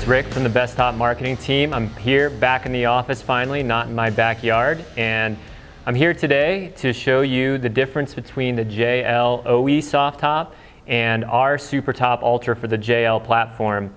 it's Rick from the Bestop marketing team. I'm here back in the office finally, not in my backyard, and I'm here today to show you the difference between the JL OE soft top and our Supertop Ultra for the JL platform.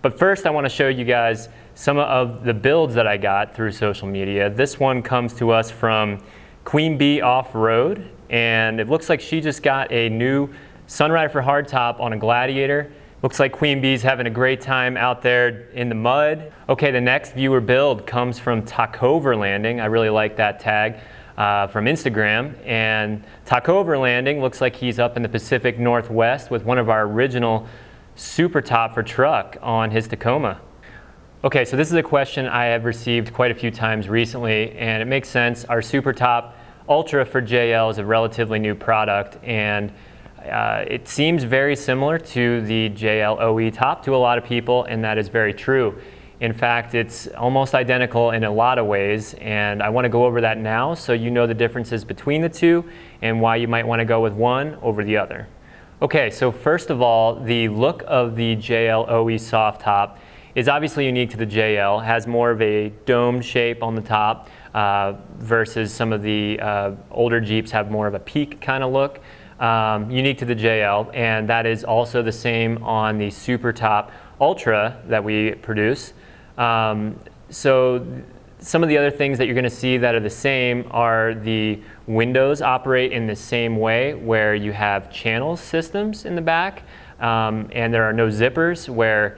But first I want to show you guys some of the builds that I got through social media. This one comes to us from Queen Bee Off-Road, and it looks like she just got a new Sunrider for hardtop on a Gladiator. Looks like Queen Bee's having a great time out there in the mud. Okay, the next viewer build comes from Tacover Landing. I really like that tag from Instagram. And Tacover Landing looks like he's up in the Pacific Northwest with one of our original Supertop for truck on his Tacoma. Okay, so this is a question I have received quite a few times recently, and it makes sense. Our Supertop Ultra for JL is a relatively new product, and it seems very similar to the JL OE top to a lot of people, and that is very true. In fact, it's almost identical in a lot of ways, and I want to go over that now so you know the differences between the two and why you might want to go with one over the other. Okay, so first of all, the look of the JL OE soft top is obviously unique to the JL. It has more of a domed shape on the top versus some of the older Jeeps have more of a peak kind of look. Unique to the JL, and that is also the same on the Supertop Ultra that we produce. So some of the other things that you're going to see that are the same are the windows operate in the same way, where you have channel systems in the back, and there are no zippers, where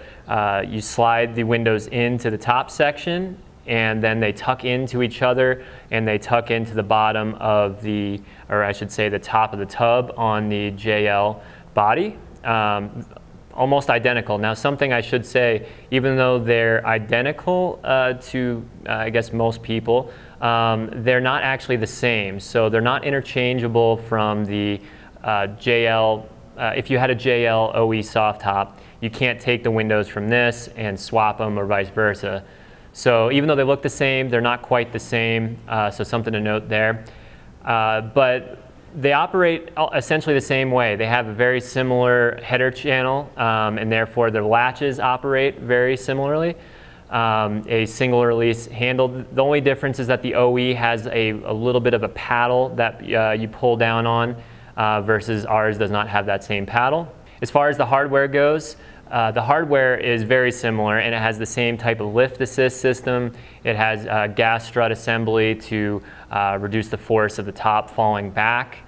you slide the windows into the top section and then they tuck into each other and they tuck into the bottom of the, or I should say the top of the tub on the JL body. Almost identical. Now, something I should say, even though they're identical to I guess most people, they're not actually the same. So they're not interchangeable from the JL. If you had a JL OE soft top, you can't take the windows from this and swap them or vice versa. So even though they look the same, they're not quite the same, so something to note there. But they operate essentially the same way. They have a very similar header channel, and therefore their latches operate very similarly. A single release handle. The only difference is that the OE has a little bit of a paddle that you pull down on, versus ours does not have that same paddle. As far as the hardware goes, the hardware is very similar, and it has the same type of lift assist system. It has gas strut assembly to reduce the force of the top falling back.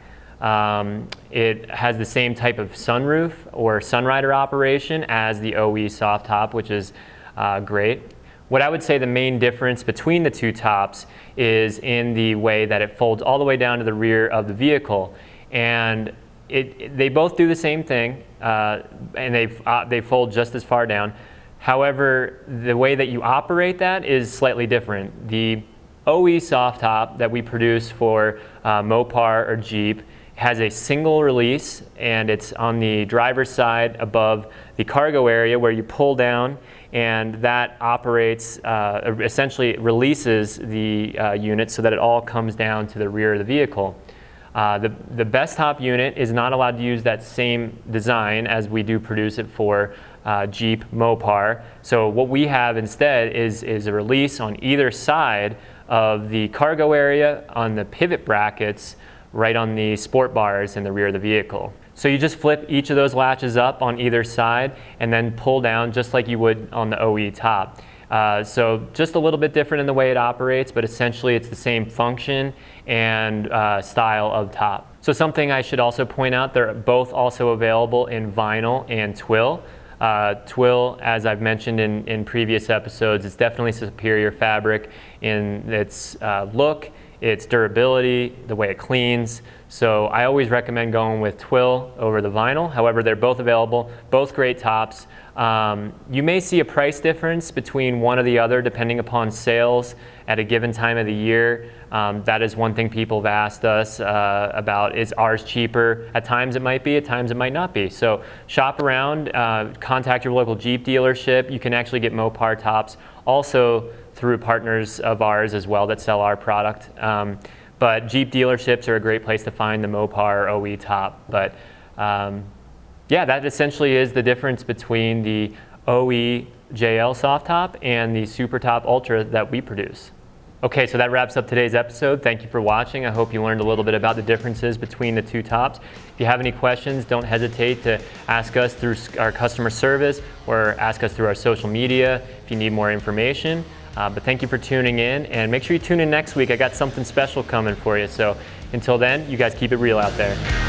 It has the same type of sunroof or Sunrider operation as the OE soft top, which is great. What I would say the main difference between the two tops is in the way that it folds all the way down to the rear of the vehicle. And they both do the same thing, and they fold just as far down. However, the way that you operate that is slightly different. The OE soft top that we produce for MOPAR or Jeep has a single release, and it's on the driver's side above the cargo area where you pull down, and that operates, essentially releases the unit so that it all comes down to the rear of the vehicle. The Bestop unit is not allowed to use that same design as we do produce it for Jeep MOPAR. So what we have instead is a release on either side of the cargo area on the pivot brackets right on the sport bars in the rear of the vehicle. So you just flip each of those latches up on either side and then pull down just like you would on the OE top. So just a little bit different in the way it operates, but essentially it's the same function and style of top. So something I should also point out, they're both also available in vinyl and twill. Twill, as I've mentioned in previous episodes, is definitely superior fabric in its look, its durability, the way it cleans. So I always recommend going with twill over the vinyl. However, they're both available, both great tops. You may see a price difference between one or the other depending upon sales at a given time of the year. That is one thing people have asked us about. Is ours cheaper? At times it might be, at times it might not be. So shop around, contact your local Jeep dealership. You can actually get MOPAR tops also through partners of ours as well that sell our product. But Jeep dealerships are a great place to find the MOPAR OE top. But yeah, that essentially is the difference between the OE JL soft top and the Supertop Ultra that we produce. Okay, so that wraps up today's episode. Thank you for watching. I hope you learned a little bit about the differences between the two tops. If you have any questions, don't hesitate to ask us through our customer service or ask us through our social media if you need more information. But thank you for tuning in, and make sure you tune in next week. I got something special coming for you. So until then, you guys keep it real out there.